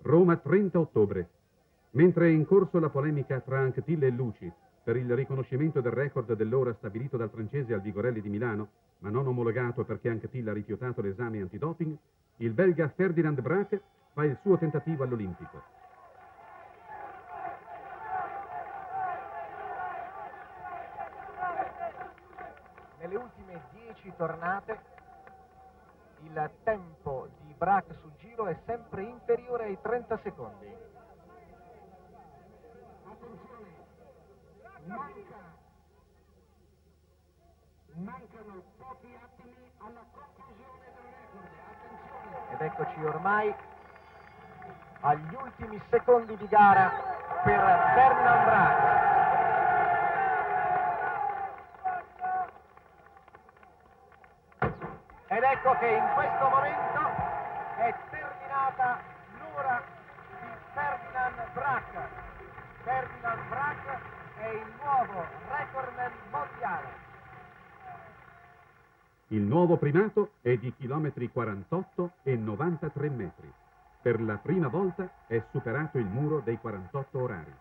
Roma, 30 ottobre. Mentre è in corso la polemica tra Anquetil e Luci per il riconoscimento del record dell'ora stabilito dal francese Alvigorelli di Milano, ma non omologato perché Anquetil ha rifiutato l'esame antidoping, il belga Ferdinand Braque fa il suo tentativo all'Olimpico. Nelle ultime 10 tornate il tempo di Braque sul giro è sempre inferiore ai 30 secondi. Attenzione, mancano pochi attimi alla conclusione del record. Attenzione. Ed eccoci ormai agli ultimi secondi di gara per Ferdinand Braque. Ed ecco che in questo momento è terminata l'ora di Ferdinand Braque. Ferdinand Braque è il nuovo recordman mondiale. Il nuovo primato è di chilometri 48 e 93 metri. Per la prima volta è superato il muro dei 48 orari.